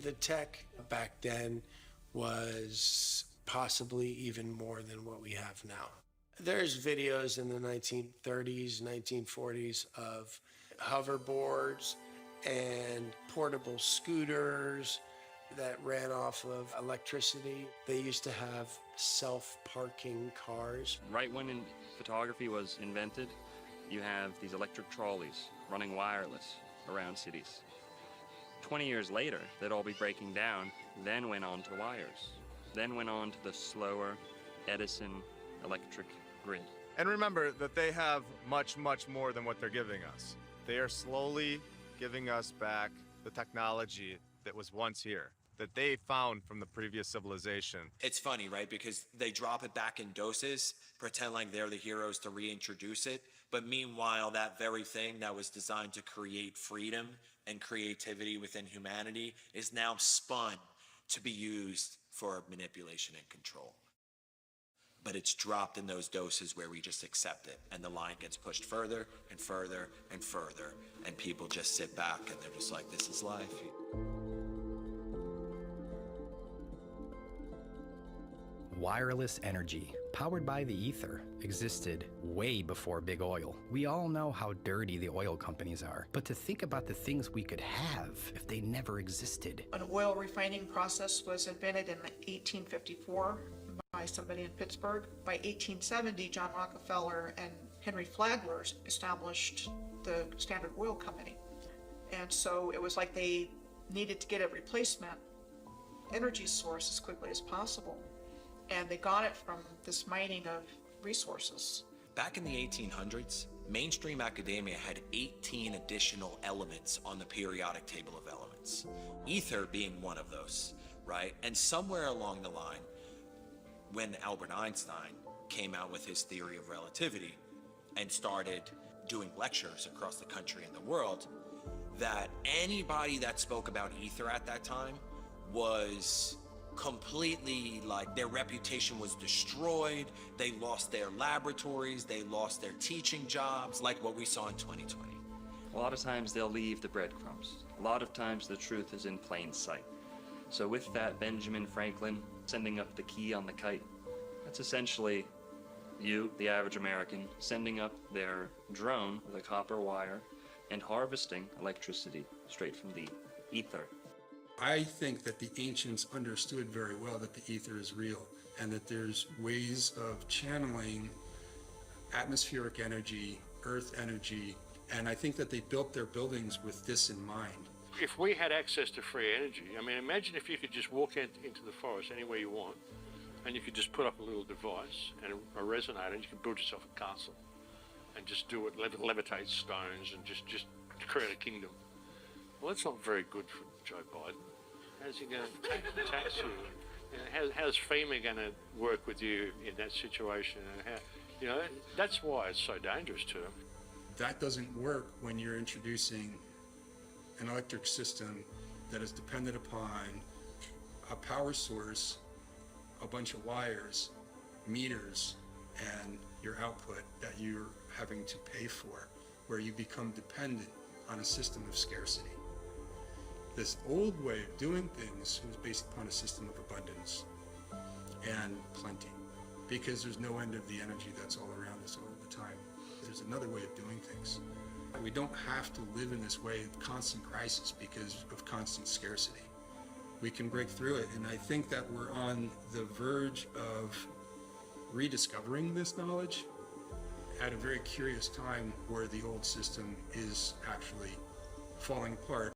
The tech back then was possibly even more than what we have now. There's videos in the 1930s, 1940s of hoverboards and portable scooters that ran off of electricity. They used to have self-parking cars. Right when photography was invented, you have these electric trolleys running wireless around cities. 20 years later, they'd all be breaking down, then went on to wires, then went on to the slower Edison electric grid. And remember that they have much, much more than what they're giving us. They are slowly giving us back the technology that was once here, that they found from the previous civilization. It's funny, right? Because they drop it back in doses, pretend like they're the heroes to reintroduce it. But meanwhile, that very thing that was designed to create freedom and creativity within humanity is now spun to be used for manipulation and control. But it's dropped in those doses where we just accept it, and the line gets pushed further and further and further, and people just sit back and they're just like, this is life. Wireless energy, powered by the ether, existed way before big oil. We all know how dirty the oil companies are, but to think about the things we could have if they never existed. An oil refining process was invented in 1854 by somebody in Pittsburgh. By 1870, John Rockefeller and Henry Flagler established the Standard Oil Company. And so it was like they needed to get a replacement energy source as quickly as possible. And they got it from this mining of resources. Back in the 1800s, mainstream academia had 18 additional elements on the periodic table of elements, ether being one of those, right? And somewhere along the line, when Albert Einstein came out with his theory of relativity and started doing lectures across the country and the world, that anybody that spoke about ether at that time was completely, like, their reputation was destroyed. They lost their laboratories, they lost their teaching jobs, like what we saw in 2020. A lot of times they'll leave the breadcrumbs. A lot of times the truth is in plain sight. So with that, Benjamin Franklin sending up the key on the kite, that's essentially you, the average American, sending up their drone with a copper wire and harvesting electricity straight from the ether. I think that the ancients understood very well that the ether is real and that there's ways of channeling atmospheric energy, earth energy, and I think that they built their buildings with this in mind. If we had access to free energy, I mean, imagine if you could just walk into the forest anywhere you want and you could just put up a little device and a resonator and you could build yourself a castle and just do it, levitate stones and just create a kingdom. Well, that's not very good for Joe Biden. How's he going to tax you? How's FEMA going to work with you in that situation? And how, that's why it's so dangerous to him. That doesn't work when you're introducing an electric system that is dependent upon a power source, a bunch of wires, meters, and your output that you're having to pay for, where you become dependent on a system of scarcity. This old way of doing things was based upon a system of abundance and plenty, because there's no end of the energy that's all around us all the time. There's another way of doing things. We don't have to live in this way of constant crisis because of constant scarcity. We can break through it, and I think that we're on the verge of rediscovering this knowledge at a very curious time where the old system is actually falling apart.